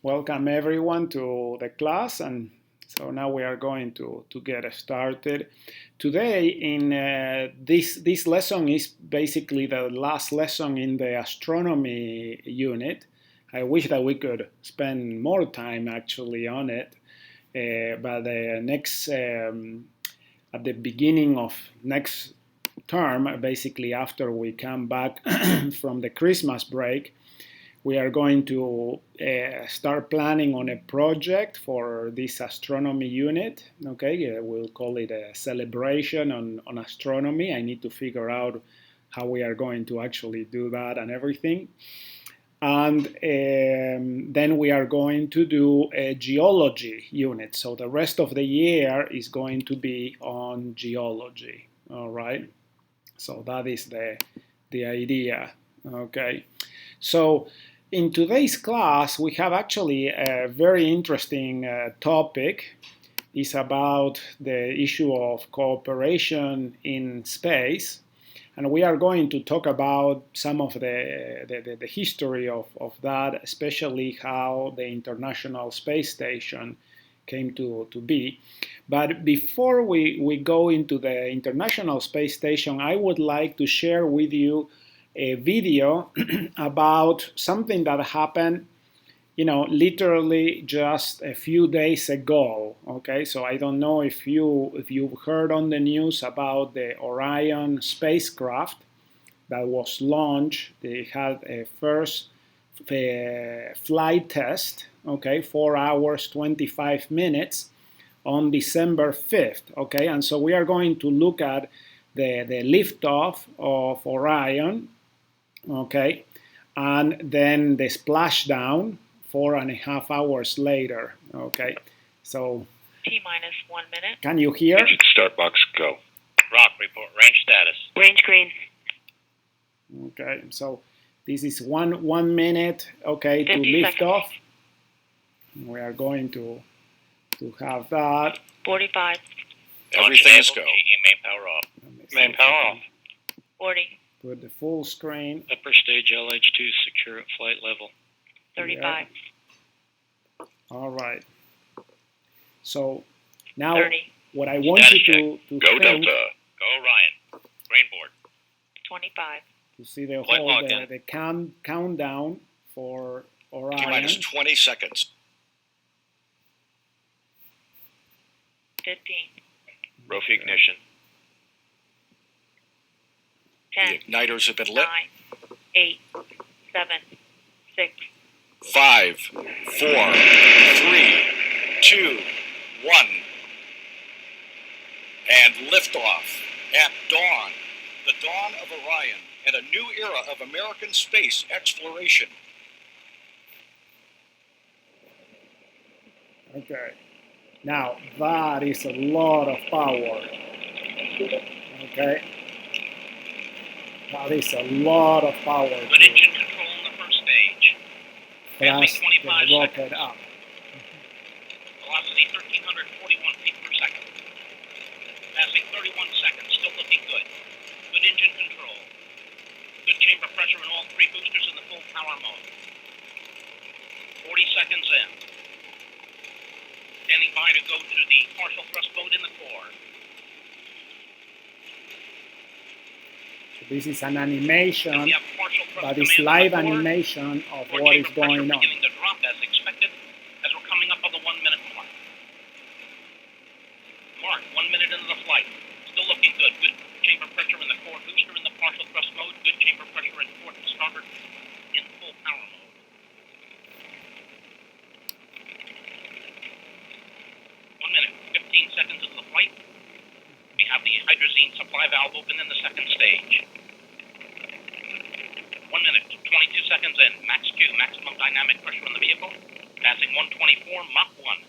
Welcome everyone to the class, and so now we are going to get started. Today in this lesson is basically the last lesson in the astronomy unit. I wish that we could spend more time actually on it, but next at the beginning of next term, basically after we come back from the Christmas break, we are going to start planning on a project for this astronomy unit. Okay, we'll call it a celebration on astronomy. I need to figure out how we are going to actually do that and everything. And then we are going to do a geology unit. So the rest of the year is going to be on geology. All right. So that is the idea. Okay. So in today's class, we have actually a very interesting topic. It's about the issue of cooperation in space. And we are going to talk about some of the history of that, especially how the International Space Station came to be. But before we go into the International Space Station, I would like to share with you a video about something that happened, literally just a few days ago. Okay, so I don't know if you've heard on the news about the Orion spacecraft that was launched. They had a first flight test, okay, 4 hours 25 minutes on December 5th. Okay, and so we are going to look at the liftoff of Orion. Okay, and then the splashdown 4.5 hours later. Okay, so T-minus 1 minute. Can you hear? Engine start box go. Rock report range status. Range green. Okay, so this is one minute. Okay, to lift seconds. off. We are going to have that. 45. Everything is go. Main power off. Main power off. 40. Put the full screen. Upper stage LH2 secure at flight level. 35. Yeah. All right. So now 30. what I want you to go think, Delta. Go Orion. Grain board. 25. to see the Flight whole log the countdown for Orion. T-minus 20 seconds. 15. Rofi ignition. 10. The igniters have been lit. 9. 8. 7. 6. 5, 4, 3, 2, 1. And liftoff at dawn. The dawn of Orion and a new era of American space exploration. Okay. Now that is a lot of power. Okay. That is a lot of power. Good engine control in the first stage. Thrust the 25 rocket seconds. up. Velocity 1,341 feet per second. Passing 31 seconds, still looking good. Good engine control. Good chamber pressure in all 3 boosters in the full power mode. 40 seconds in. Standing by to go to the partial thrust mode in the core. So this is an animation, We have partial thrust but it's command in live the core. animation of Core what is chamber pressure going on. beginning to drop as expected as we're coming up on the 1 minute mark. Mark, 1 minute into the flight. Still looking good. Good chamber pressure in the core booster in the partial thrust mode. Good chamber pressure in port and starboard in full power mode. 1 minute, 15 seconds into the flight. We have the hydrazine supply valve open in the second stage. 1 minute, 22 seconds in. Max Q, maximum dynamic pressure in the vehicle. Passing 124, Mach 1.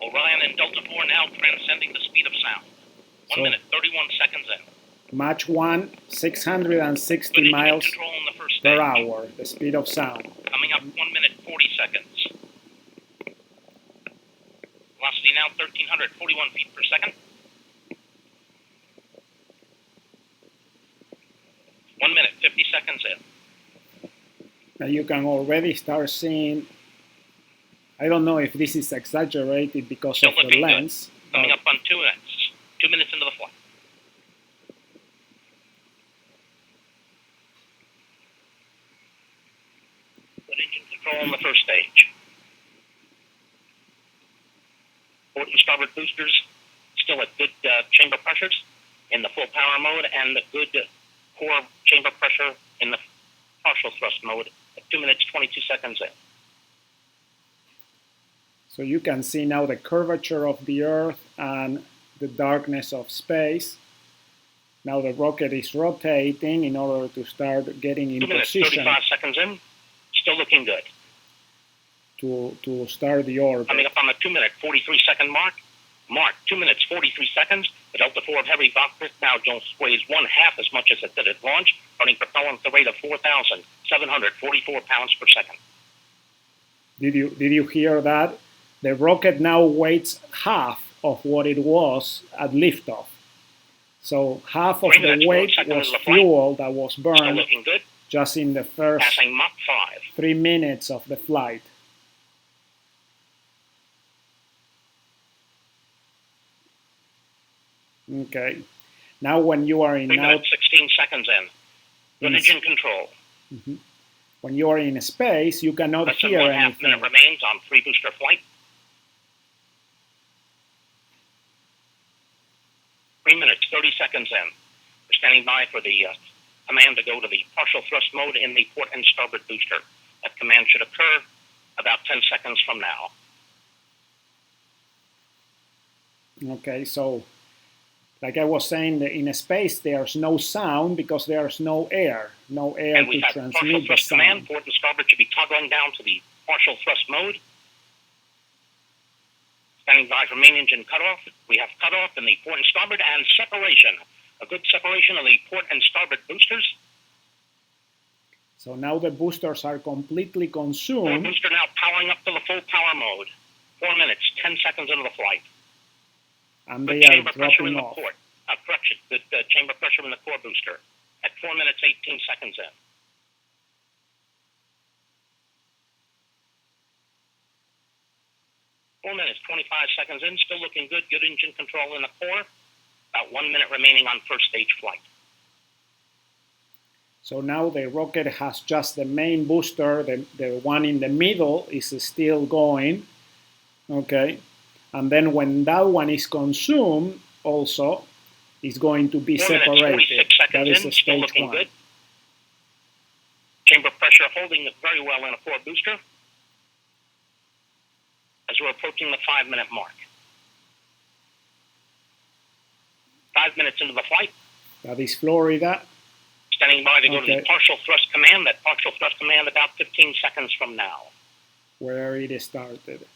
Orion and Delta 4 now transcending the speed of sound. 1 minute, 31 seconds in. Mach 1, 660 Good engine miles control in the first per stage. hour, the speed of sound. Coming up 1 minute, 40 seconds. Velocity now 1,341 feet per second. 1 minute, 50 seconds in. Now you can already start seeing I don't know if this is exaggerated because Still of the looking good. lens. Coming up on 2 minutes. 2 minutes into the flight. Good engine control on the first stage. Port and starboard boosters still at good chamber pressures in the full power mode, and the good core chamber pressure in the partial thrust mode at 2 minutes 22 seconds in. So you can see now the curvature of the Earth and the darkness of space. Now the rocket is rotating in order to start getting in 2 minutes position 35 seconds in. Still looking good. to start the orbit. Coming up on the 2 minute 43 second mark. 2 minutes 43 seconds. The Delta IV heavy rocket now just weighs 1/2 as much as it did at launch, running propellant at the rate of 4,744 pounds per second. Did you hear that? The rocket now weighs half of what it was at liftoff. So half of 3 the minutes, 4 weight seconds was of the flight. fuel that was Still burned looking good. just in the first Passing Mach 5. 3 minutes of the flight. Okay. Now when you are in 3 minutes 16 seconds in. Good engine control. when you are in space, you cannot Less than hear 1/2 anything. minute remains on 3 booster flight. 3 minutes 30 seconds in. We're standing by for the command to go to the partial thrust mode in the port and starboard booster. That command should occur about 10 seconds from now. Okay, so like I was saying, in space there's no sound because there's no air And we to have partial transmit the thrust command. sound. Port and starboard should be toggling down to the partial thrust mode. Standing by for main engine cutoff. We have cutoff in the port and starboard and separation. A good separation of the port and starboard boosters. So now the boosters are completely Port consumed. booster now powering up to the full power mode. 4 minutes, 10 seconds into the flight. And Good they are chamber pressure in dropping the off. port. Correction. Good chamber pressure in the core booster at 4 minutes, 18 seconds in. Four minutes, 25 seconds in. Still looking good. Good engine control in the core. About 1 minute remaining on first stage flight. So now the rocket has just the main booster, the one in the middle is still going, okay? And then when that one is consumed, also, it's going to be 4 minutes, separated. 46 That seconds is in. Still stage looking one. good. Chamber pressure holding it very well in a core booster as we're approaching the 5 minute mark. 5 minutes into the flight. That is Florida. Standing by to go to the Okay. partial thrust command. That partial thrust command about 15 seconds from now. Where it started.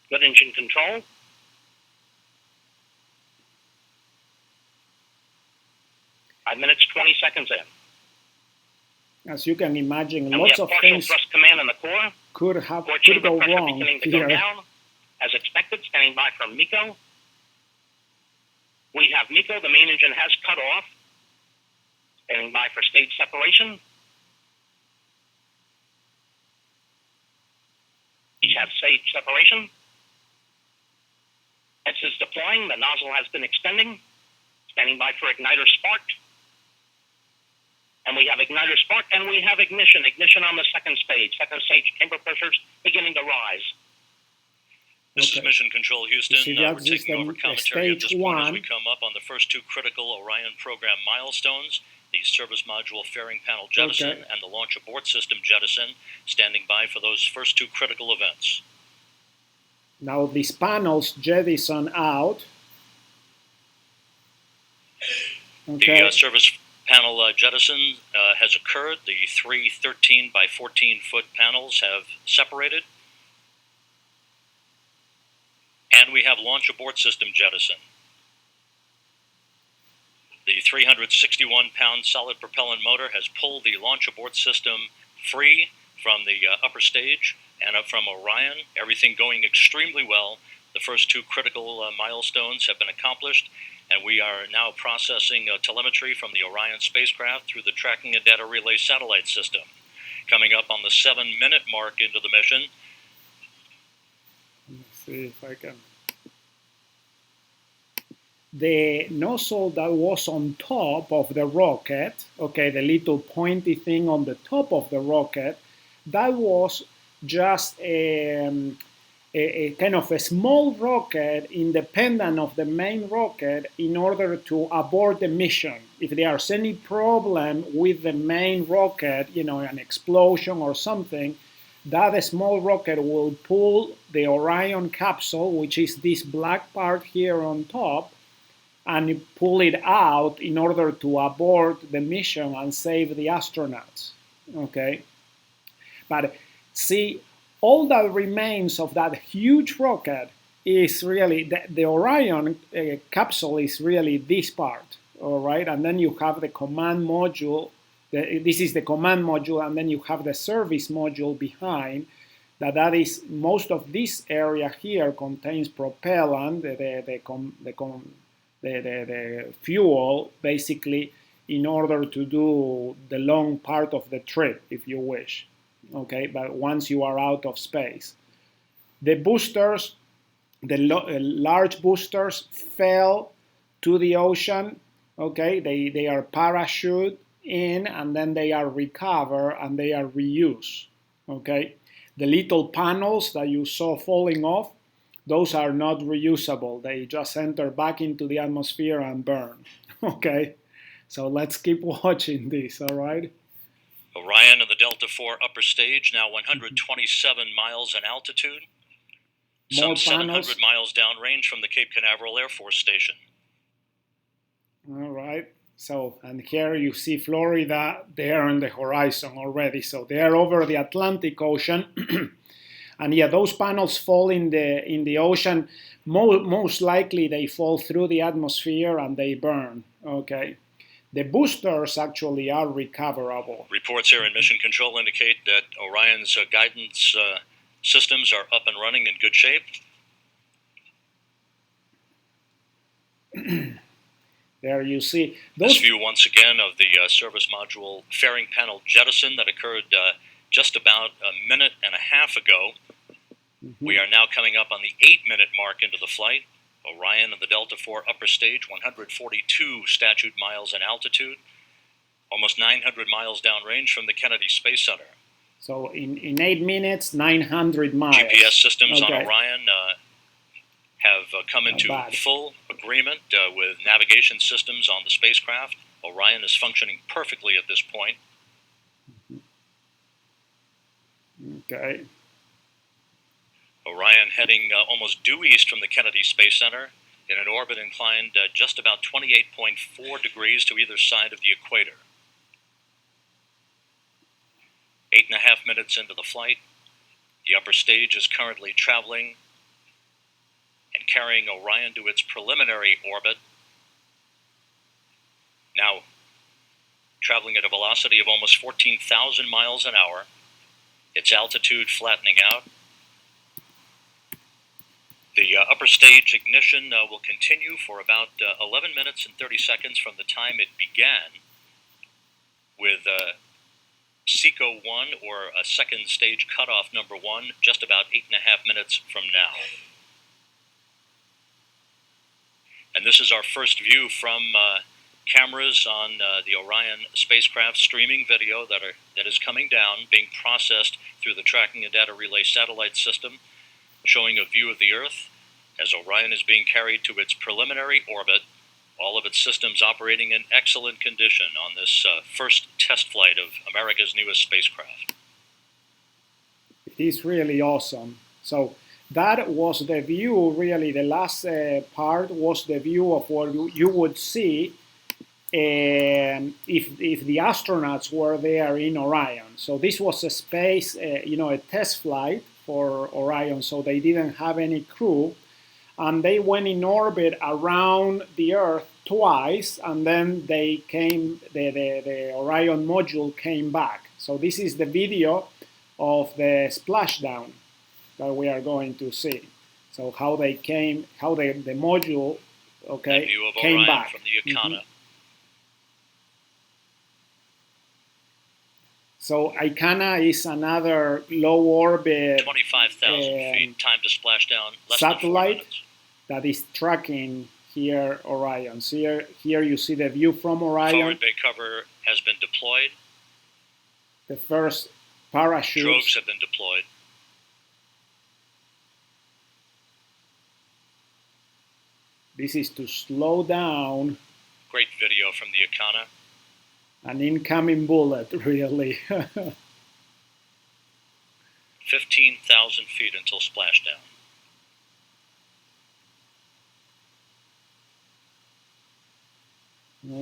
Good engine control. Five minutes, 20 seconds in. As you can imagine, And we lots have of partial things thrust command in the core. could Core chamber go pressure wrong beginning to go here. down. As expected, standing by for MECO. We have MECO. The main engine has cut off. Standing by for stage separation. We have stage separation. S is deploying. The nozzle has been extending. Standing by for igniter spark. And we have igniter spark, and we have ignition. Ignition on the second stage. Second stage chamber pressures beginning to rise. This is Okay. Mission Control, Houston. See, We're that's just taking over the commentary at this stage point as one. we come up on the first two critical Orion program milestones, the service module fairing panel jettison Okay. and the launch abort system jettison, standing by for those first two critical events. Now these panels jettison out. Okay. The service panel jettison has occurred. The three 13 by 14 foot panels have separated. And we have launch abort system jettison. The 361-pound solid propellant motor has pulled the launch abort system free from the upper stage and up from Orion. Everything going extremely well. The first two critical milestones have been accomplished, and we are now processing telemetry from the Orion spacecraft through the tracking and data relay satellite system. coming up on the 7-minute mark into the mission. Let's see if I can. The nozzle that was on top of the rocket, okay, the little pointy thing on the top of the rocket, that was just a kind of a small rocket independent of the main rocket in order to abort the mission. If there's any problem with the main rocket, you know, an explosion or something, that small rocket will pull the Orion capsule, which is this black part here on top, and pull it out in order to abort the mission and save the astronauts, okay? But see, all that remains of that huge rocket is really, the Orion capsule is really this part, all right? And then you have the command module, this is the command module, and then you have the service module behind, that is, most of this area here contains propellant, the fuel, basically, in order to do the long part of the trip, if you wish. Okay, but once you are out of space. The boosters, the large boosters fell to the ocean. Okay, they are parachuted in and then they are recovered and they are reused. Okay, the little panels that you saw falling off, those are not reusable. They just enter back into the atmosphere and burn. Okay, so let's keep watching this, all right? Orion and the Delta IV upper stage, now 127 miles in altitude, some 700 miles downrange from the Cape Canaveral Air Force Station. All right, so, and here you see Florida there on the horizon already. So they are over the Atlantic Ocean. And yeah, those panels fall in the ocean. Most likely they fall through the atmosphere and they burn, okay? The boosters actually are recoverable. Reports here in Mission Control indicate that Orion's guidance systems are up and running in good shape. There you see. This view once again of the service module fairing panel jettison that occurred just about a minute and a half ago. Mm-hmm. We are now coming up on the 8-minute mark into the flight. Orion and the Delta IV upper stage, 142 statute miles in altitude, almost 900 miles downrange from the Kennedy Space Center. So in 8 minutes, 900 miles. GPS systems on Orion have come into full agreement with navigation systems on the spacecraft. Orion is functioning perfectly at this point. Okay. Orion heading almost due east from the Kennedy Space Center in an orbit inclined just about 28.4 degrees to either side of the equator. 8.5 minutes into the flight, the upper stage is currently traveling and carrying Orion to its preliminary orbit, now traveling at a velocity of almost 14,000 miles an hour, its altitude flattening out. The upper stage ignition will continue for about 11 minutes and 30 seconds from the time it began, with SECO 1, or a second stage cutoff number 1, just about 8.5 minutes from now. And this is our first view from cameras on the Orion spacecraft streaming video that is coming down, being processed through the Tracking and Data Relay satellite system, showing a view of the Earth as Orion is being carried to its preliminary orbit, all of its systems operating in excellent condition on this first test flight of America's newest spacecraft. It is really awesome. So that was the view, really, the last part was the view of what you would see if the astronauts were there in Orion. So this was a space, a test flight for Orion, so they didn't have any crew, and they went in orbit around the Earth twice, and then they came, the Orion module came back. So this is the video of the splashdown that we are going to see. So how they came, how the module, okay, view of came Orion back from the Icona. So Icana is another low orbit 25,000 feet, time to splashdown, less than 4 satellite minutes. that is tracking here Orion. So here you see the view from Orion. Forward bay cover has been deployed. The first parachutes. Drogues have been deployed. This is to slow down Great video from the Icana. an incoming bullet, really. 15,000 feet until splashdown.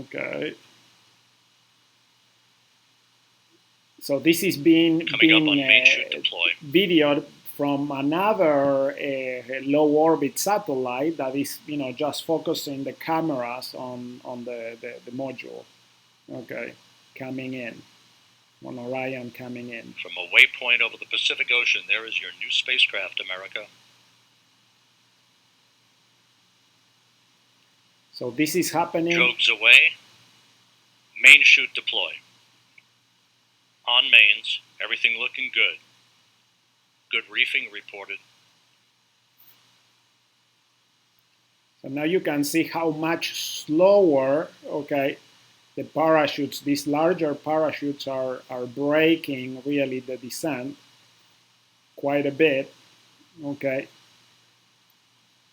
Okay. So this is being Coming up on main chute deploy. videoed from another low orbit satellite that is, just focusing the cameras on the module. Okay, coming in, on Orion coming in. From a waypoint over the Pacific Ocean, there is your new spacecraft, America. So this is happening. Drogues away. Main chute deploy. On mains, everything looking good. Good reefing reported. So now you can see how much slower, okay, the parachutes, these larger parachutes are braking really the descent quite a bit, okay.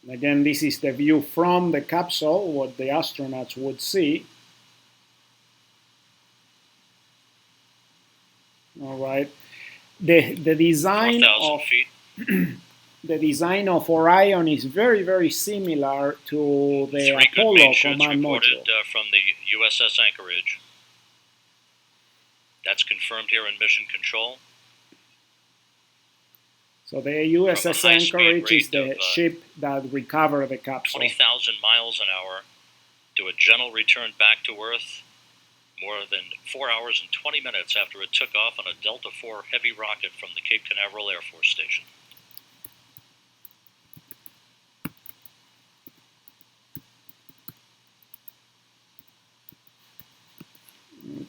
And again, this is the view from the capsule, what the astronauts would see. All right. The design 4,000 of feet. the design of Orion is very, very similar to the 3 good Apollo main chutes command reported module. from the USS Anchorage. That's confirmed here in mission control. So the USS From a high-speed Anchorage is rate the of, ship that recovered the capsule. 20,000 miles an hour to a gentle return back to Earth more than 4 hours and 20 minutes after it took off on a Delta IV heavy rocket from the Cape Canaveral Air Force Station.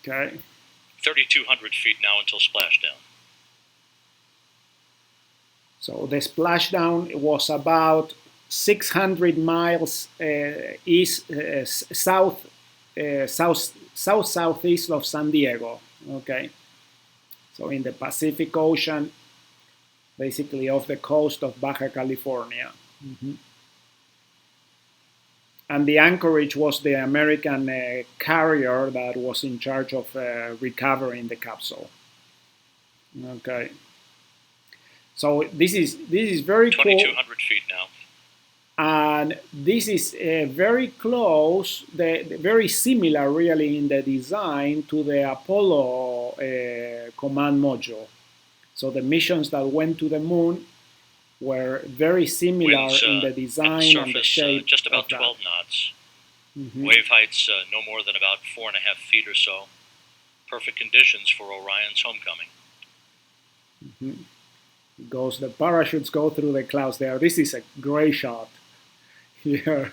Okay. 3,200 feet now until splashdown. So the splashdown was about 600 miles southeast of San Diego. Okay. So in the Pacific Ocean, basically off the coast of Baja California. And the Anchorage was the American carrier that was in charge of recovering the capsule. Okay. So this is very cool. 2,200 feet now. And this is very close, very similar really in the design to the Apollo command module. So the missions that went to the moon were very similar Winds, in the design surface, and the shape. just about of that. 12 knots. Wave heights no more than about 4.5 feet or so. Perfect conditions for Orion's homecoming. The parachutes go through the clouds there. This is a great shot here.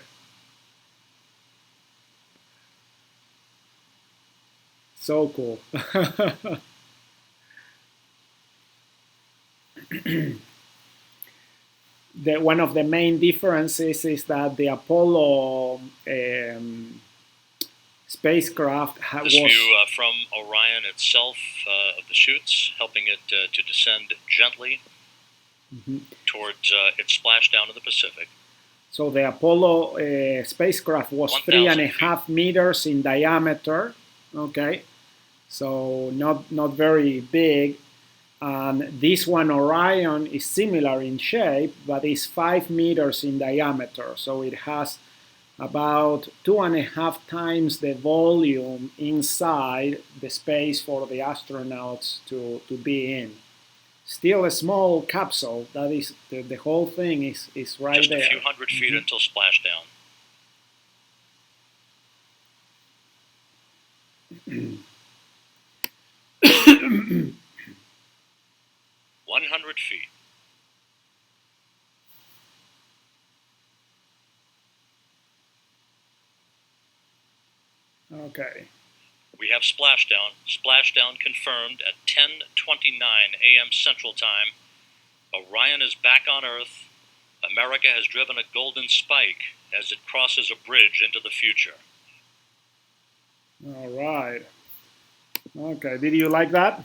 So cool. One of the main differences is that the Apollo spacecraft This view from Orion itself of the chutes, helping it to descend gently towards its splashdown in the Pacific. So the Apollo spacecraft was 3.5 meters in diameter. Okay, so not very big. And this one, Orion, is similar in shape, but is 5 meters in diameter. So it has about 2.5 times the volume inside the space for the astronauts to be in. Still a small capsule. That is the whole thing is right Just there. Just a few hundred feet until splashdown. 100 feet. Okay. We have splashdown. Splashdown confirmed at 10:29 a.m. Central Time. Orion is back on Earth. America has driven a golden spike as it crosses a bridge into the future. All right. Okay, did you like that?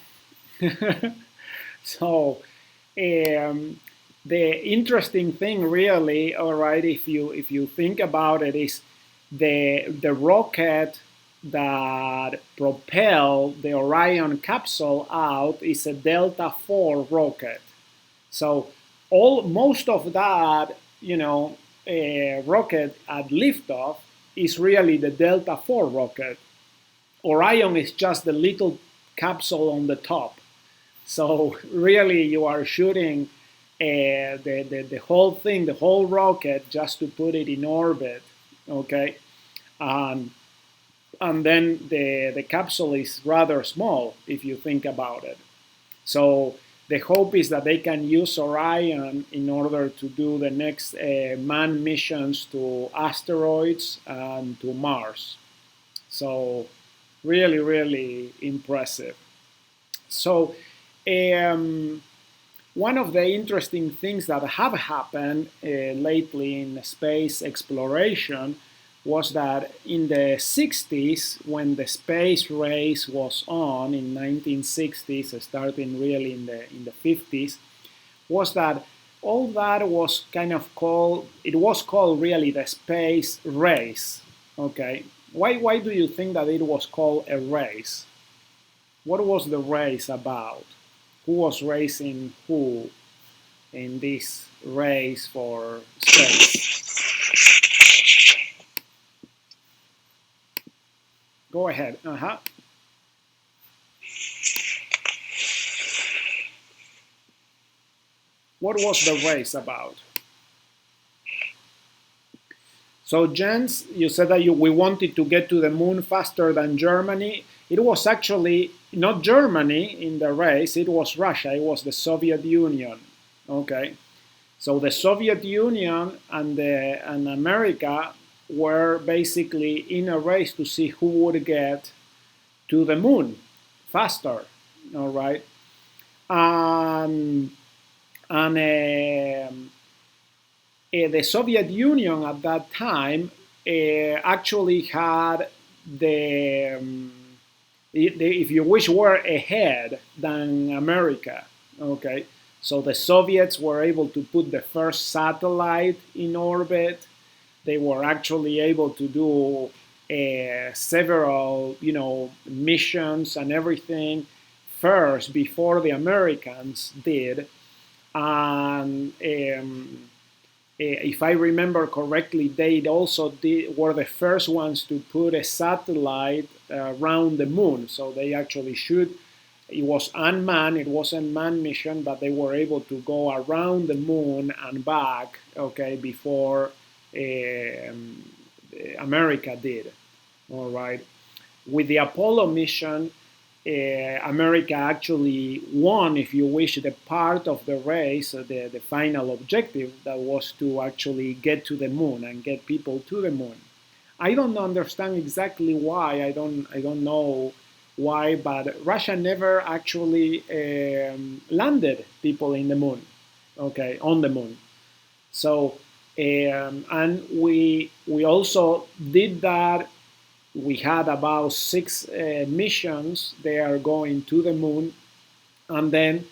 So, the interesting thing, really, all right, if you think about it, is the rocket that propelled the Orion capsule out is a Delta IV rocket. So, most of that, rocket at liftoff is really the Delta IV rocket. Orion is just the little capsule on the top. So really, you are shooting the whole thing, the whole rocket, just to put it in orbit, okay? And then the capsule is rather small if you think about it. So the hope is that they can use Orion in order to do the next manned missions to asteroids and to Mars. So really, really impressive. So one of the interesting things that have happened lately in space exploration was that in the 60s, when the space race was on in 1960s, starting really in the 50s, was that all that was kind of called, it was called really the space race. Okay, why do you think that it was called a race? What was the race about? Who was racing who in this race for space? Go ahead. What was the race about? So Jens, you said that we wanted to get to the moon faster than Germany. It was actually not Germany in the race, it was Russia, it was the Soviet Union. Okay, so the Soviet Union and America were basically in a race to see who would get to the moon faster, all right? The Soviet Union at that time actually had if you wish, were ahead than America. Okay, so the Soviets were able to put the first satellite in orbit. They were actually able to do several, missions and everything first before the Americans did. And if I remember correctly, they also were the first ones to put a satellite around the moon. So they actually it was unmanned, it wasn't manned mission, but they were able to go around the moon and back, okay, before America did. All right. With the Apollo mission, America actually won, if you wish, the part of the race, the final objective that was to actually get to the moon and get people to the moon. I don't understand exactly why. I don't know why, but Russia never actually landed people in the moon, okay, on the moon. So, and we also did that. We had about 6 missions. They are going to the moon, and then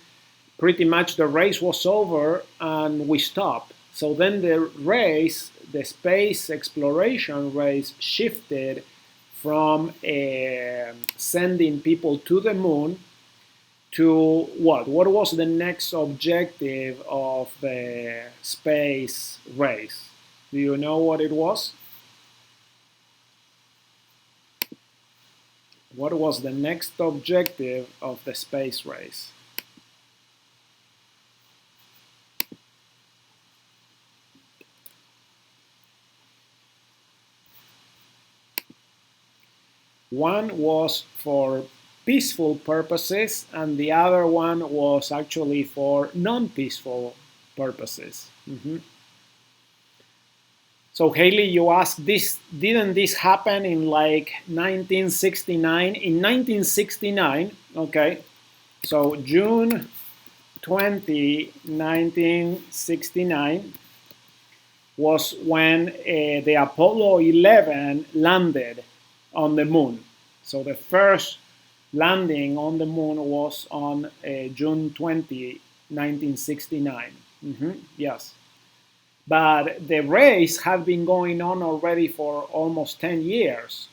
pretty much the race was over and we stopped. So then the race, the space exploration race, shifted from sending people to the moon to what? What was the next objective of the space race? Do you know what it was? What was the next objective of the space race? One was for peaceful purposes, and the other one was actually for non-peaceful purposes. So Haley, you asked this, didn't this happen in like 1969? In 1969, okay, so June 20, 1969 was when the Apollo 11 landed on the moon. So the first landing on the moon was on June 20, 1969. Yes. But the race had been going on already for almost 10 years.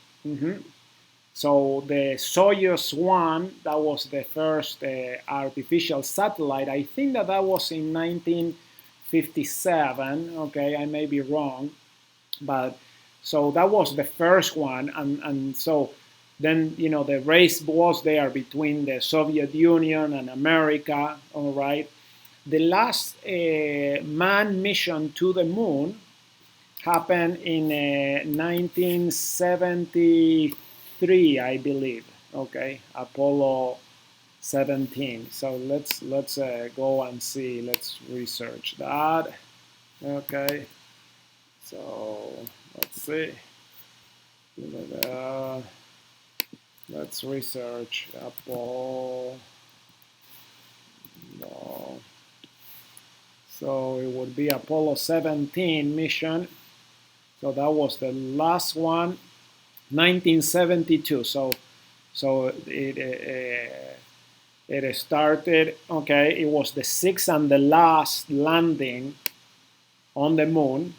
So the Soyuz 1, that was the first artificial satellite. I think that was in 1957. Okay, I may be wrong. But so that was the first one. And so then, the race was there between the Soviet Union and America, all right? The last manned mission to the moon happened in 1973, I believe. Okay, Apollo 17. So let's go and see. Let's research that. Okay, so let's see. Let's research Apollo. No. So it would be Apollo 17 mission. So that was the last one, 1972. So it started. Okay, it was the sixth and the last landing on the moon.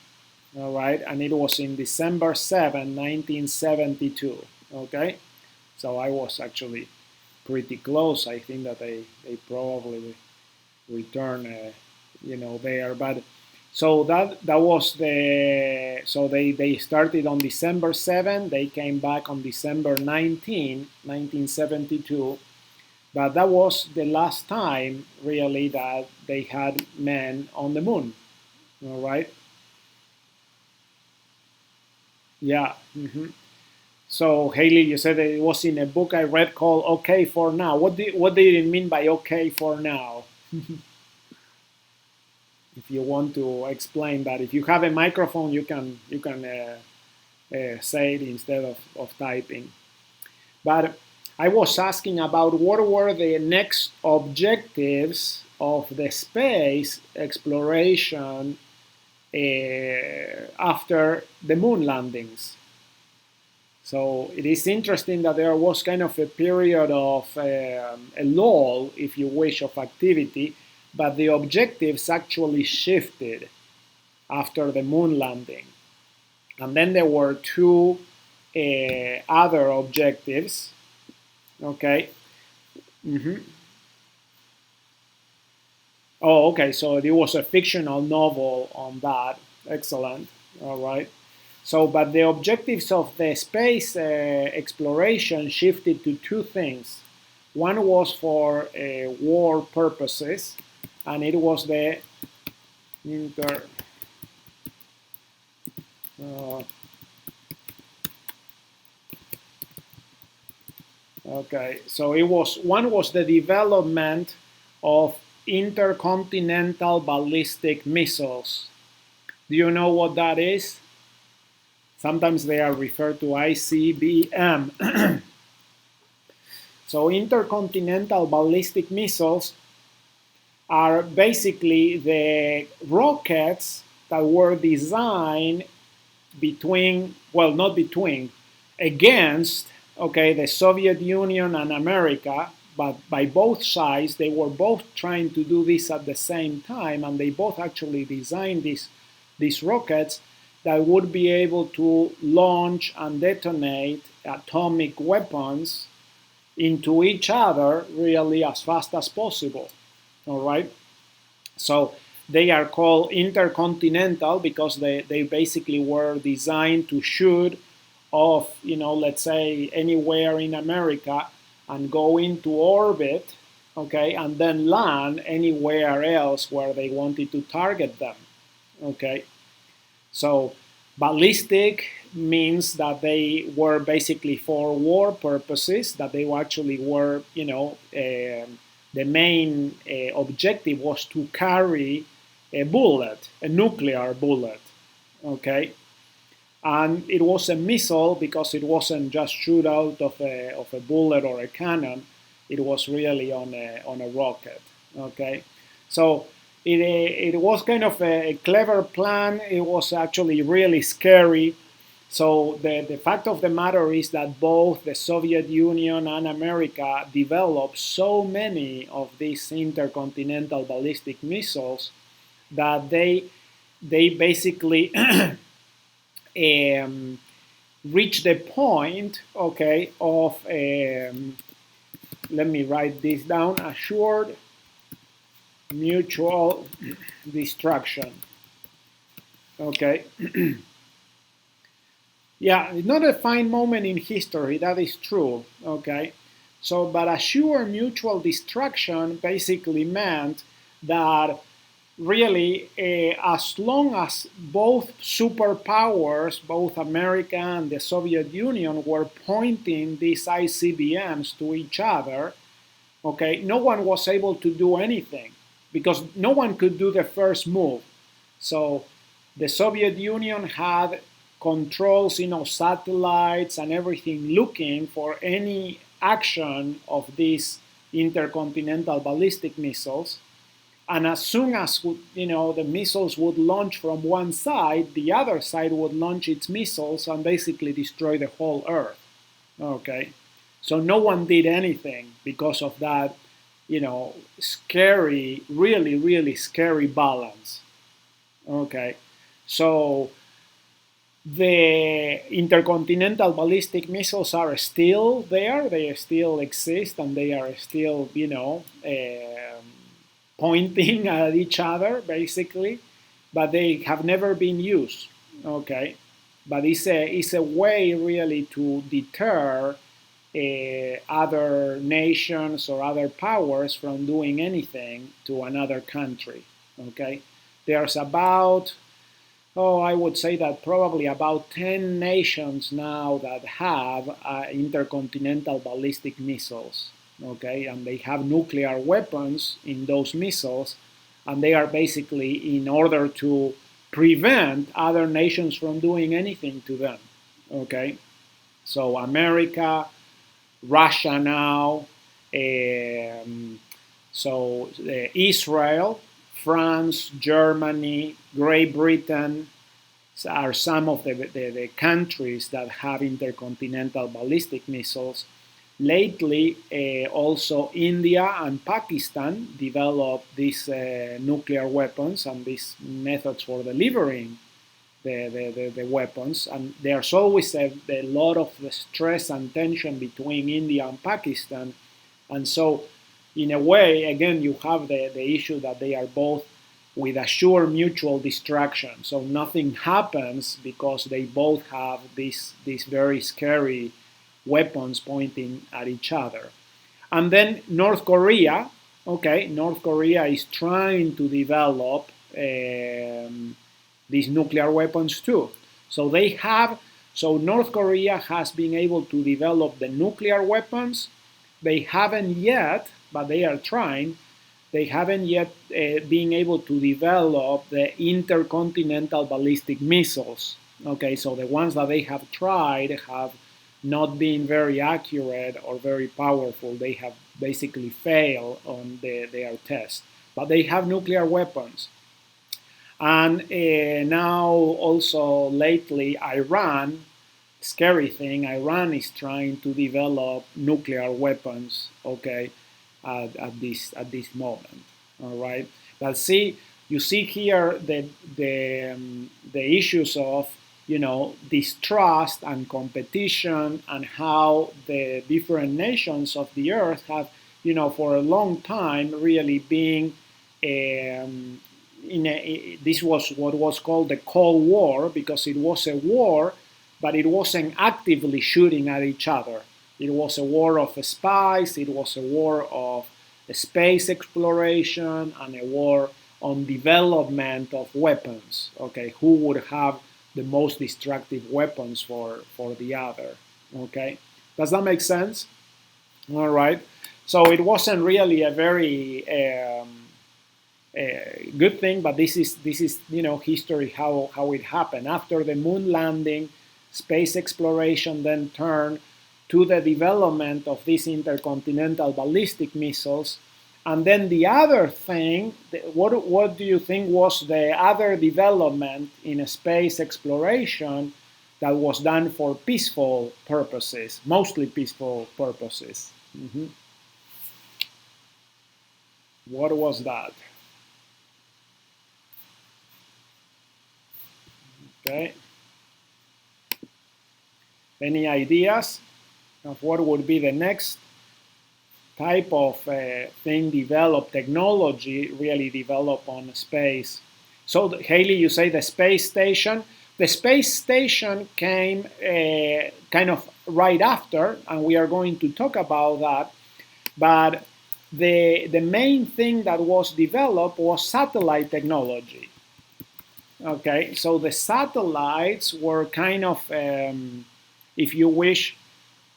All right, and it was in December 7, 1972. Okay, so I was actually pretty close. I think that they probably returned. There, but so that was so they started on December 7, they came back on December 19, 1972, but that was the last time really that they had men on the moon. All right, yeah. So Haley, you said that it was in a book I read called "Okay for Now." What did it mean by "Okay for Now"? If you want to explain that, if you have a microphone, you can say it instead of typing. But I was asking about what were the next objectives of the space exploration after the moon landings. So it is interesting that there was kind of a period of a lull, if you wish, of activity, but the objectives actually shifted after the moon landing. And then there were two other objectives. Okay. Oh, okay. So there was a fictional novel on that. Excellent. All right. So, but the objectives of the space exploration shifted to two things. One was for war purposes, and it was the okay, so one was the development of intercontinental ballistic missiles. Do you know what that is? Sometimes they are referred to ICBM. So intercontinental ballistic missiles are basically the rockets that were designed against, okay, the Soviet Union and America, but by both sides. They were both trying to do this at the same time, and they both actually designed these rockets that would be able to launch and detonate atomic weapons into each other really as fast as possible. All right, so they are called intercontinental because they basically were designed to shoot off, let's say anywhere in America and go into orbit, okay, and then land anywhere else where they wanted to target them. Okay, so ballistic means that they were basically for war purposes, that they actually were, the main objective was to carry a bullet, a nuclear bullet, okay? And it was a missile because it wasn't just shoot out of a bullet or a cannon. It was really on a rocket. Okay, so it was kind of a clever plan. It was actually really scary. So the fact of the matter is that both the Soviet Union and America developed so many of these intercontinental ballistic missiles that they basically reach the point, okay, of let me write this down: assured mutual destruction. Okay. Yeah, not a fine moment in history, that is true. Okay. So, but assured mutual destruction basically meant that really, as long as both superpowers, both America and the Soviet Union, were pointing these ICBMs to each other, okay, no one was able to do anything because no one could do the first move. So the Soviet Union had controls, satellites and everything looking for any action of these intercontinental ballistic missiles. And as soon as the missiles would launch from one side, the other side would launch its missiles and basically destroy the whole Earth. Okay, so no one did anything because of that, scary, really, really scary balance. Okay, so the intercontinental ballistic missiles are still there. They still exist, and they are still, pointing at each other, basically, but they have never been used. Okay, but it's a way really to deter other nations or other powers from doing anything to another country. Okay, there's about, I would say that probably about 10 nations now that have intercontinental ballistic missiles. Okay, and they have nuclear weapons in those missiles, and they are basically in order to prevent other nations from doing anything to them. Okay, so America, Russia now, Israel, France, Germany, Great Britain are some of the countries that have intercontinental ballistic missiles. Lately, also India and Pakistan developed these nuclear weapons and these methods for delivering the weapons. And there's always a lot of stress and tension between India and Pakistan. And so, in a way, again, you have the issue that they are both with assured mutual destruction. So nothing happens because they both have these very scary weapons pointing at each other. And then North Korea, okay, North Korea is trying to develop these nuclear weapons too. So North Korea has been able to develop the nuclear weapons. They haven't yet, but they are trying. They haven't yet been able to develop the intercontinental ballistic missiles. Okay, so the ones that they have tried have not been very accurate or very powerful. They have basically failed on their tests. But they have nuclear weapons. And now also lately Iran, scary thing, Iran is trying to develop nuclear weapons, okay, at this moment. All right. But you see here the issues of distrust and competition, and how the different nations of the earth have, for a long time really been this was what was called the Cold War, because it was a war, but it wasn't actively shooting at each other. It was a war of spies, it was a war of space exploration, and a war on development of weapons. Okay, who would have the most destructive weapons for the other. Okay, does that make sense? All right. So it wasn't really a very good thing, but this is history how it happened. After the moon landing, space exploration then turned to the development of these intercontinental ballistic missiles. And then the other thing, what do you think was the other development in space exploration that was done for peaceful purposes, mostly peaceful purposes? What was that? Okay. Any ideas of what would be the next type of thing developed, technology really developed on space? So, Haley, you say the space station. The space station came kind of right after, and we are going to talk about that. But the main thing that was developed was satellite technology. Okay, so the satellites were kind of, if you wish,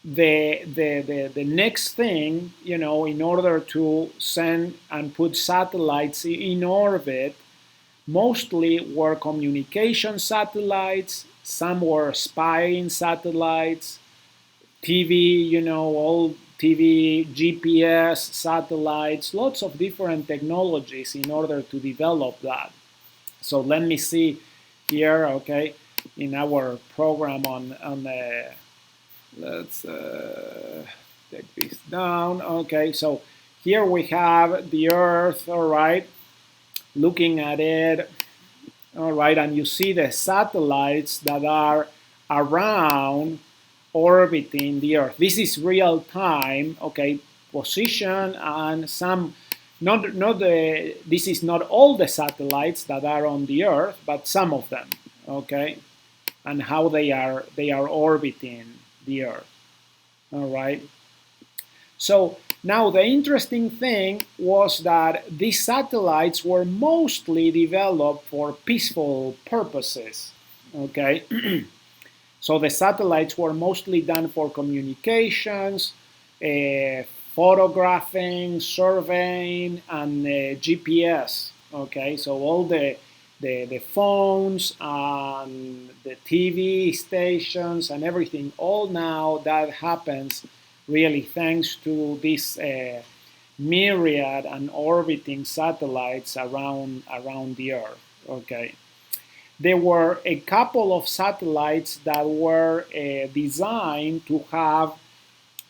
the next thing, you know, in order to send and put satellites in orbit. Mostly were communication satellites, some were spying satellites, TV, you know, all TV, GPS satellites, lots of different technologies in order to develop that. So let me see here, okay, in our program on the, let's take this down. Okay, so here we have the Earth, all right, looking at it, all right, and you see the satellites that are around orbiting the Earth. This is real time, okay, position, and some, this is not all the satellites that are on the Earth, but some of them, okay, and how they are orbiting the Earth, all right. So now the interesting thing was that these satellites were mostly developed for peaceful purposes, okay. So the satellites were mostly done for communications, photographing, surveying, and GPS. Okay, so all the phones and the TV stations and everything, all now that happens really thanks to this myriad and orbiting satellites around the Earth. Okay. There were a couple of satellites that were designed to have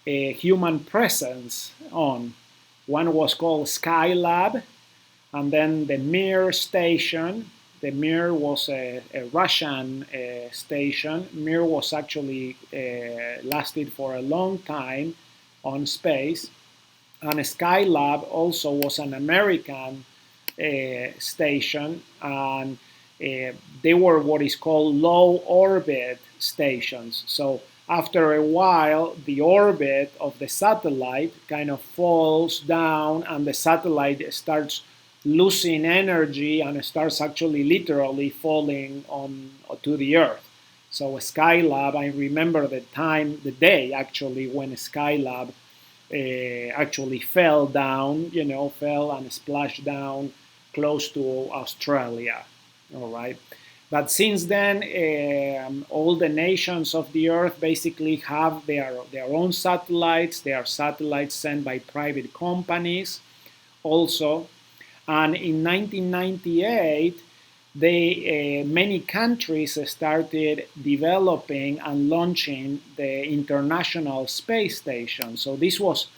a human presence on. One was called Skylab, and then the Mir station. The Mir was a Russian station. Mir was actually lasted for a long time on space. And Skylab also was an American station, and they were what is called low orbit stations. So after a while, the orbit of the satellite kind of falls down, and the satellite starts losing energy and starts actually literally falling to the Earth. So Skylab, I remember the day actually when Skylab actually fell down, fell and splashed down close to Australia. All right. But since then, all the nations of the Earth basically have their own satellites. They are satellites sent by private companies also. And in 1998, many countries started developing and launching the International Space Station. So this was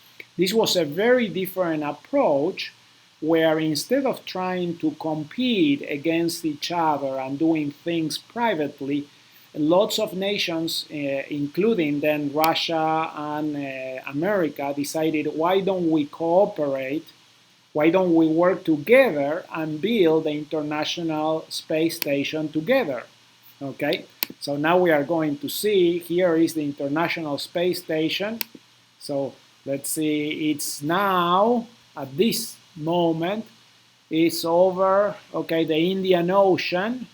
a very different approach, where instead of trying to compete against each other and doing things privately, lots of nations, including then Russia and America, decided, why don't we cooperate? Why don't we work together and build the International Space Station together? Okay, so now we are going to see, here is the International Space Station. So let's see, it's now, at this moment, it's over, okay, the Indian Ocean.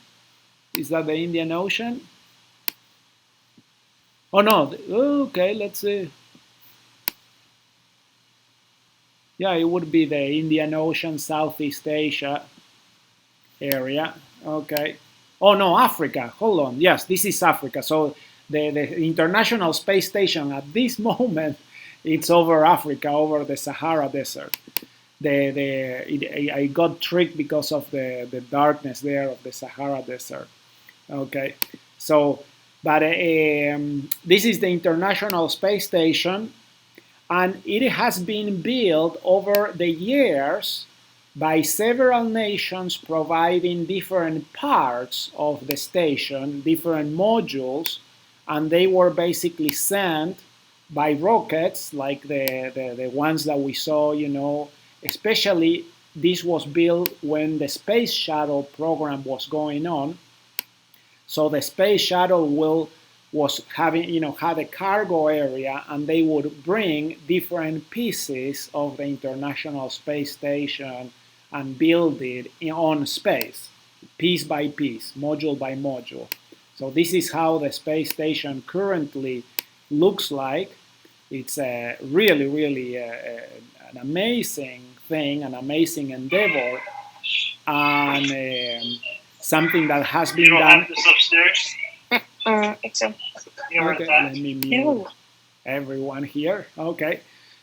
Is that the Indian Ocean? Oh no, okay, let's see. Yeah, it would be the Indian Ocean, Southeast Asia area. Okay. Oh no, Africa. Hold on. Yes, this is Africa. So the International Space Station at this moment, it's over Africa, over the Sahara Desert. I got tricked because of the darkness there of the Sahara Desert. Okay, so, but this is the International Space Station, and it has been built over the years by several nations providing different parts of the station, different modules, and they were basically sent by rockets like the ones that we saw, you know, especially this was built when the space shuttle program was going on. So the space shuttle was having, you know, had a cargo area, and they would bring different pieces of the International Space Station and build it on space, piece by piece, module by module. So this is how the space station currently looks like. It's a really an amazing thing, an amazing endeavor, and something that has been done. Have this upstairs? It's a. Okay, let me mute everyone here. Okay,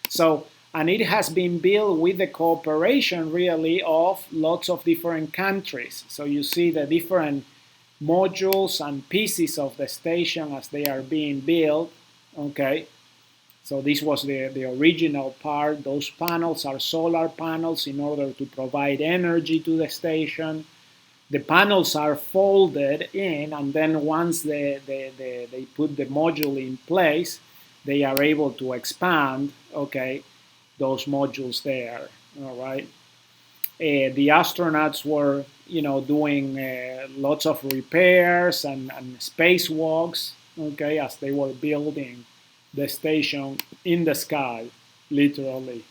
so, and it has been built with the cooperation really of lots of different countries. So you see the different modules and pieces of the station as they are being built. Okay, so this was the original part. Those panels are solar panels in order to provide energy to the station. The panels are folded in, and then once they put the module in place, they are able to expand, okay, those modules there, all right? The astronauts were, you know, doing lots of repairs and spacewalks, okay, as they were building the station in the sky, literally.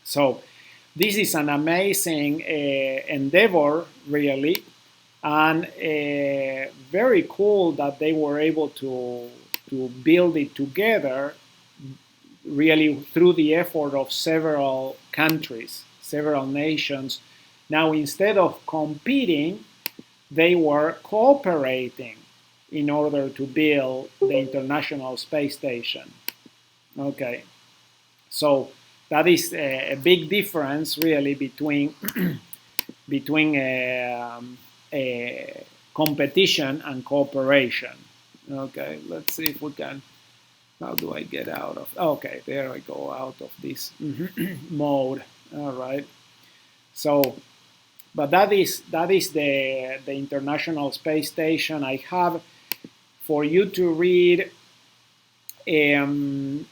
So this is an amazing endeavor, really, and very cool that they were able to build it together, really through the effort of several countries, several nations. Now, instead of competing, they were cooperating in order to build the International Space Station. Okay, so that is a big difference, really, between competition and cooperation. Okay, let's see if we can. How do I get out of? Okay, there I go out of this mode. All right. So, but that is the International Space Station. I have for you to read. And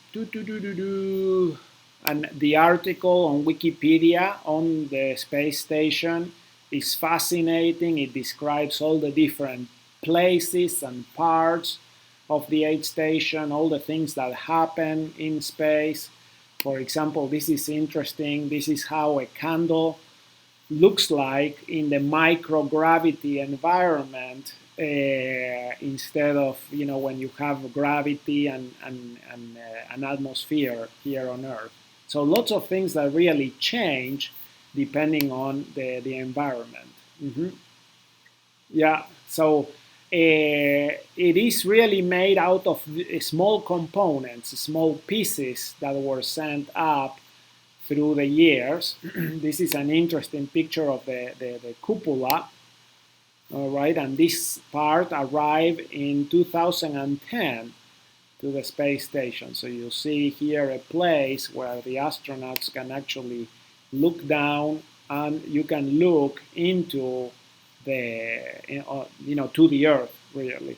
the article on Wikipedia on the space station is fascinating. It describes all the different places and parts of the aid station, all the things that happen in space. For example, this is interesting. This is how a candle looks like in the microgravity environment. Instead of, you know, when you have gravity and an atmosphere here on Earth. So lots of things that really change depending on the environment. Yeah, so it is really made out of small components, small pieces that were sent up through the years. This is an interesting picture of the cupola. All right, and this part arrived in 2010 to the space station. So you see here a place where the astronauts can actually look down, and you can look into the, you know, to the Earth, really.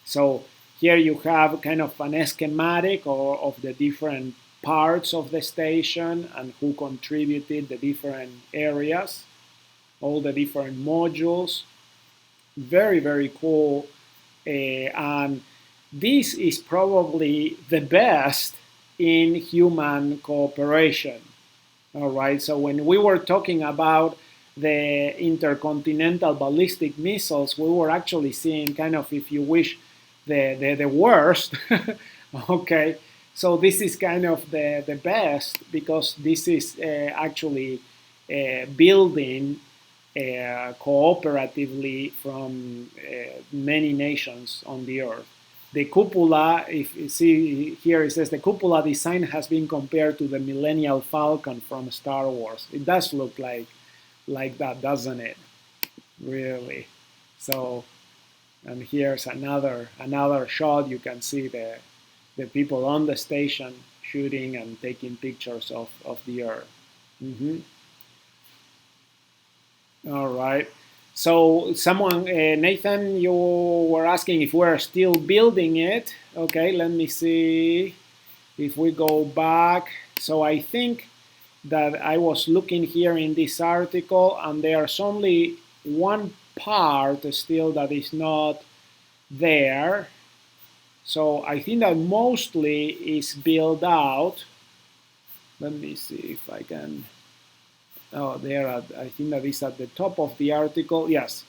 So here you have kind of an schematic of the different parts of the station and who contributed the different areas, all the different modules. Very cool, and this is probably the best in human cooperation. All right, so when we were talking about the intercontinental ballistic missiles, we were actually seeing kind of, if you wish, the worst. Okay, so this is kind of the best, because this is actually building cooperatively from many nations on the Earth. the cupola, if you see here, it says the cupola design has been compared to the Millennium Falcon from Star Wars. It does look like that, doesn't it? Really. So, and here's another shot. You can see the people on the station shooting and taking pictures of the Earth. All right. So someone, Nathan, you were asking if we're still building it. Okay, let me see if we go back. So I think that I was looking here in this article, and there's only one part still that is not there. So I think that mostly is built out. Let me see if I can. Oh, there, I think that is at the top of the article. Yes.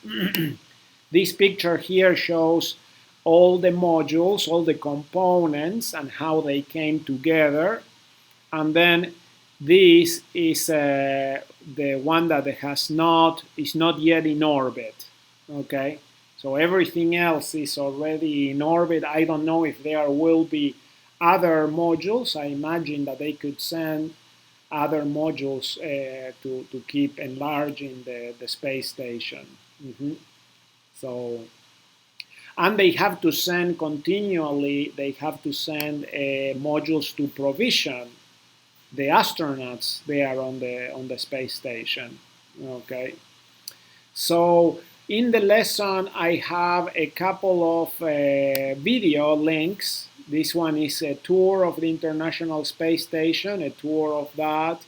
This picture here shows all the modules, all the components, and how they came together. And then this is the one that is not yet in orbit. Okay, so everything else is already in orbit. I don't know if there will be other modules. I imagine that they could send other modules to keep enlarging the space station. So, and they have to send continually, they have to send modules to provision the astronauts there on the space station. Okay. So in the lesson, I have a couple of video links. This one is a tour of the International Space Station, a tour of that.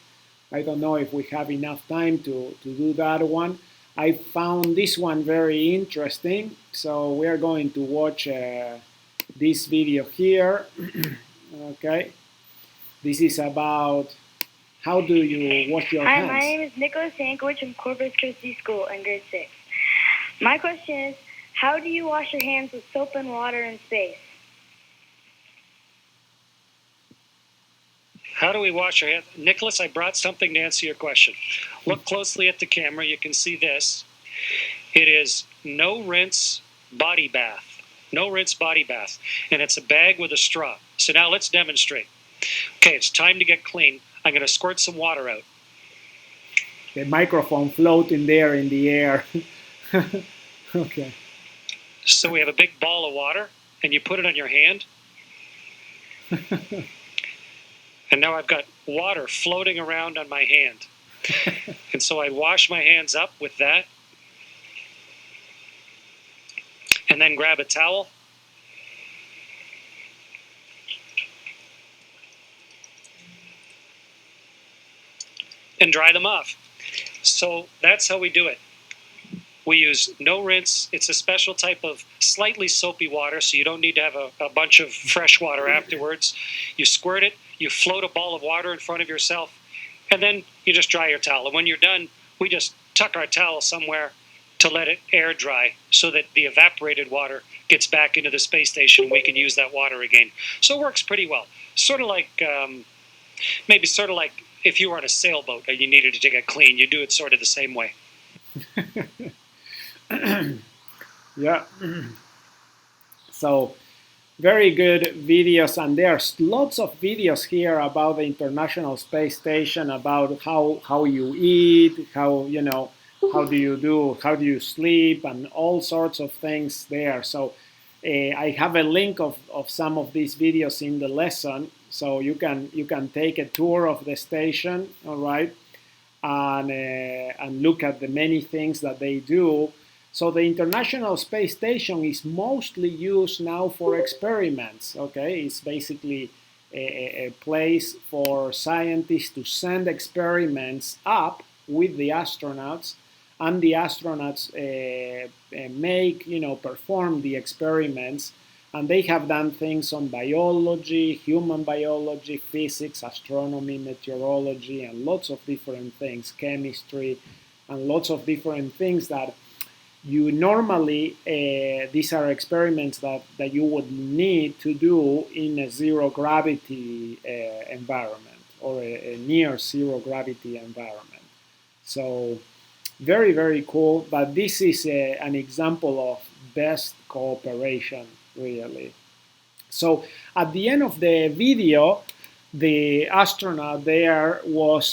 I don't know if we have enough time to do that one. I found this one very interesting, so we are going to watch this video here. Okay, this is about how do you wash your hands. Hi, my name is Nicholas Yankovic from Corpus Christi School in grade 6. My question is, how do you wash your hands with soap and water in space? How do we wash our hands? Nicholas, I brought something to answer your question. Look closely at the camera. You can see this. It is no rinse body bath. No rinse body bath. And it's a bag with a straw. So now let's demonstrate. Okay, it's time to get clean. I'm going to squirt some water out. The microphone floating there in the air. Okay. So we have a big ball of water, and you put it on your hand. And now I've got water floating around on my hand. And so I wash my hands up with that. And then grab a towel. And dry them off. So that's how we do it. We use no rinse. It's a special type of slightly soapy water, so you don't need to have a bunch of fresh water afterwards. You squirt it, you float a ball of water in front of yourself, and then you just dry your towel. And when you're done, we just tuck our towel somewhere to let it air dry so that the evaporated water gets back into the space station and we can use that water again. So it works pretty well. Sort of like, maybe sort of like if you were on a sailboat and you needed to get clean, you do it sort of the same way. Yeah. So very good videos, and there's lots of videos here about the International Space Station, about how you eat, how do you sleep, and all sorts of things there. So I have a link of some of these videos in the lesson, so you can take a tour of the station, all right, and look at the many things that they do. So the International Space Station is mostly used now for experiments, okay? It's basically a place for scientists to send experiments up with the astronauts, and the astronauts perform the experiments, and they have done things on biology, human biology, physics, astronomy, meteorology, and lots of different things, chemistry, and lots of different things that you normally, these are experiments that you would need to do in a zero gravity environment, or a near zero gravity environment. So very, very cool, but this is an example of best cooperation, really. So at the end of the video, the astronaut there was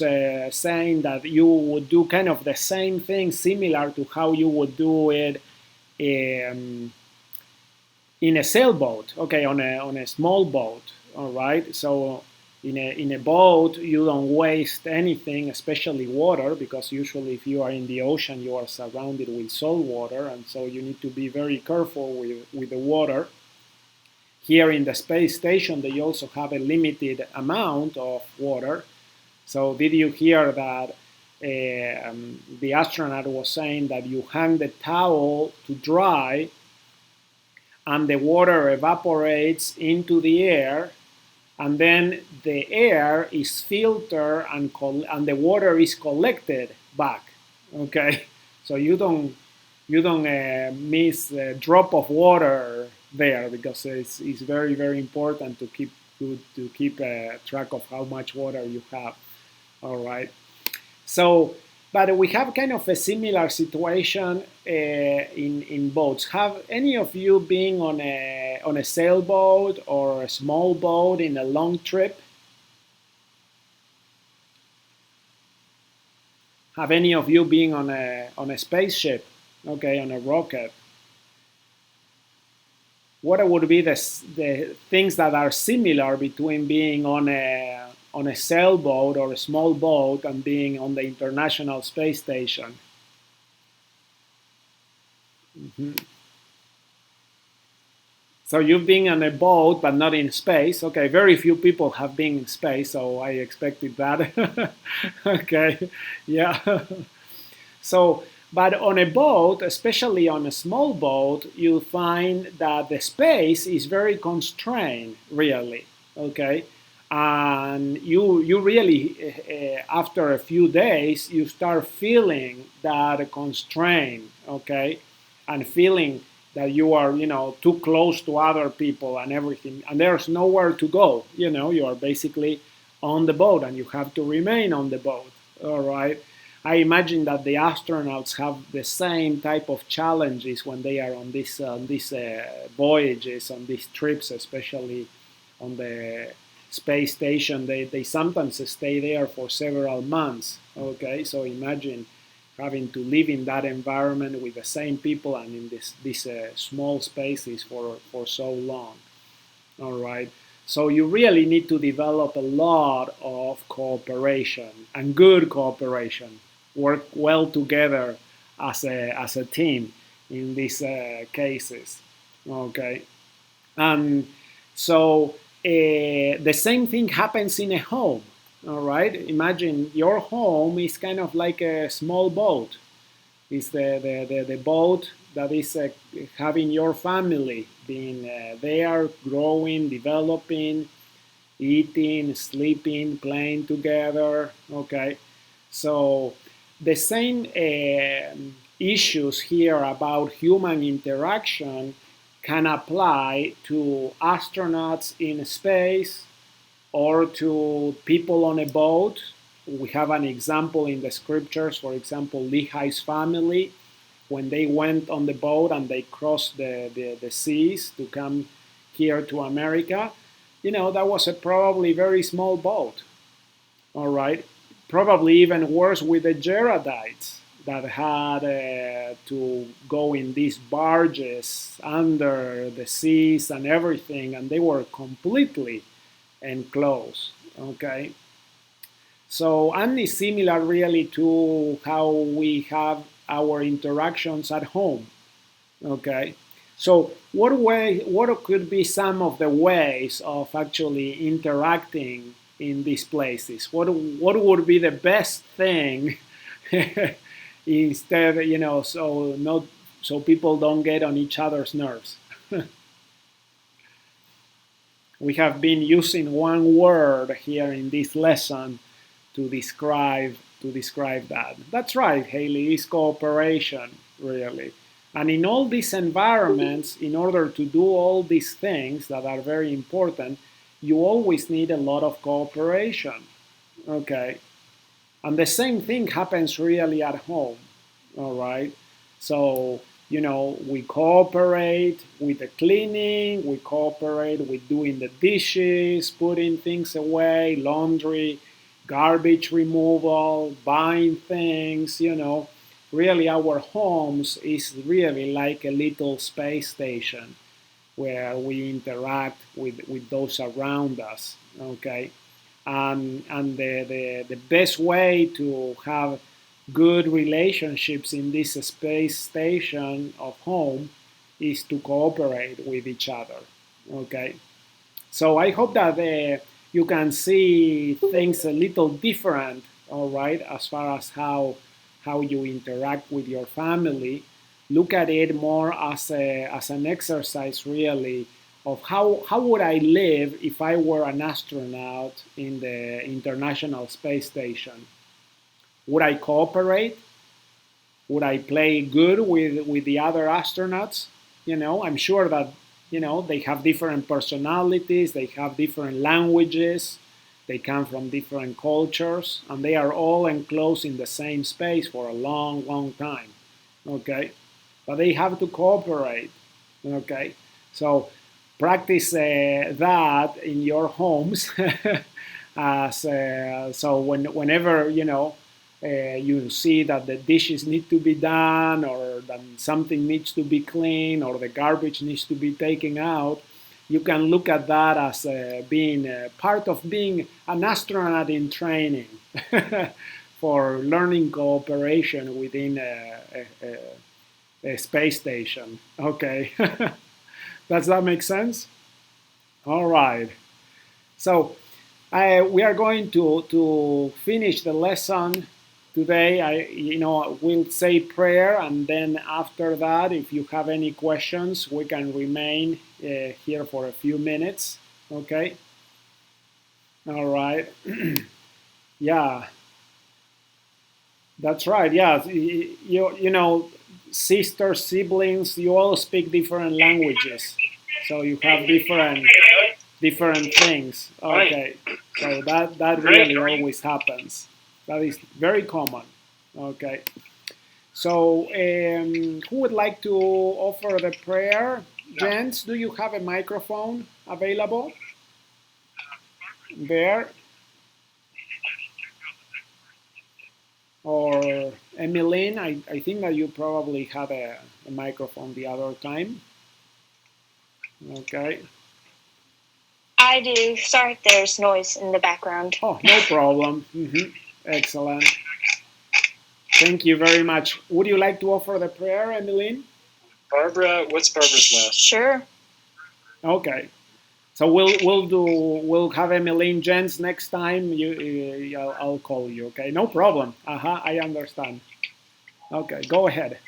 saying that you would do kind of the same thing, similar to how you would do it in a sailboat, okay, on a small boat, all right. So in a boat, you don't waste anything, especially water, because usually if you are in the ocean, you are surrounded with salt water, and so you need to be very careful with the water. Here in the space station, they also have a limited amount of water. So did you hear that the astronaut was saying that you hang the towel to dry and the water evaporates into the air, and then the air is filtered and the water is collected back, okay? So you don't miss a drop of water there, because it's very, very important to keep track of how much water you have. All right. So, but we have kind of a similar situation in boats. Have any of you been on a sailboat or a small boat in a long trip? Have any of you been on a spaceship? Okay, on a rocket? What would be the things that are similar between being on a sailboat or a small boat and being on the International Space Station? Mm-hmm. So you've been on a boat, but not in space. Okay, very few people have been in space, so I expected that. Okay, yeah. So, but on a boat, especially on a small boat, you find that the space is very constrained, really. Okay, and you really, after a few days, you start feeling that constraint. Okay, and feeling that you are, too close to other people and everything, and there's nowhere to go. You are basically on the boat, and you have to remain on the boat. All right. I imagine that the astronauts have the same type of challenges when they are on these voyages, on these trips, especially on the space station. They sometimes stay there for several months. Okay, so imagine having to live in that environment with the same people and in these small spaces for so long. All right. So you really need to develop a lot of cooperation and good cooperation. Work well together as a team in these cases. Okay. And so the same thing happens in a home. All right. Imagine your home is kind of like a small boat. It's the boat that is having your family being there, growing, developing, eating, sleeping, playing together. Okay. So the same issues here about human interaction can apply to astronauts in space or to people on a boat. We have an example in the scriptures, for example, Lehi's family, when they went on the boat and they crossed the seas to come here to America. That was a probably very small boat. All right. Probably even worse with the Gerardites that had to go in these barges under the seas and everything, and they were completely enclosed. Okay. So, and it's similar really to how we have our interactions at home. Okay. So what could be some of the ways of actually interacting in these places? What would be the best thing instead, so people don't get on each other's nerves? We have been using one word here in this lesson to describe that. That's right, Haley, is cooperation, really. And in all these environments, in order to do all these things that are very important, you always need a lot of cooperation. Okay. And the same thing happens really at home. All right. So we cooperate with the cleaning, we cooperate with doing the dishes, putting things away, laundry, garbage removal, buying things, Really, our homes is really like a little space station where we interact with those around us, okay? And the best way to have good relationships in this space station of home is to cooperate with each other, okay? So I hope that you can see things a little different, all right, as far as how you interact with your family. Look at it more as an exercise, really, of how would I live if I were an astronaut in the International Space Station. Would I cooperate? Would I play good with the other astronauts? I'm sure that, they have different personalities, they have different languages, they come from different cultures, and they are all enclosed in the same space for a long, long time. Okay? But they have to cooperate. Okay? So practice that in your homes. So whenever, you see that the dishes need to be done, or that something needs to be cleaned, or the garbage needs to be taken out, you can look at that as being part of being an astronaut in training for learning cooperation within a space station. Okay. Does that make sense? All right. So we are going to finish the lesson today. We'll say prayer, and then after that, if you have any questions, we can remain here for a few minutes. Okay. All right. Yeah. That's right. Yeah. Sisters, siblings, you all speak different languages, so you have different things. Okay, so that really always happens. That is very common. Okay, so who would like to offer the prayer? Jens, do you have a microphone available there? Or Emmeline, I think that you probably had a microphone the other time. Okay. I do. Sorry if there's noise in the background. Oh, no problem. Excellent. Thank you very much. Would you like to offer the prayer, Emmeline? Barbara, what's Barbara's last? Sure. Okay. So we'll have Emmeline. Jens, next time I'll call you. Okay, no problem. I understand. Okay, go ahead.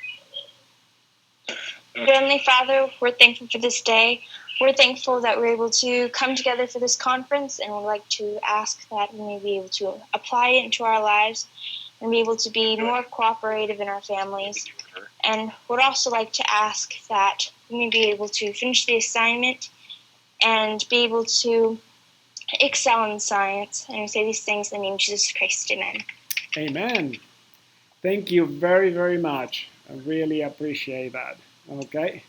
Heavenly Father, we're thankful for this day. We're thankful that we're able to come together for this conference, and we'd like to ask that we may be able to apply it into our lives and be able to be more cooperative in our families. And would also like to ask that we may be able to finish the assignment and be able to excel in science. And we say these things in the name of Jesus Christ. Amen. Amen. Thank you very, very much. I really appreciate that. Okay.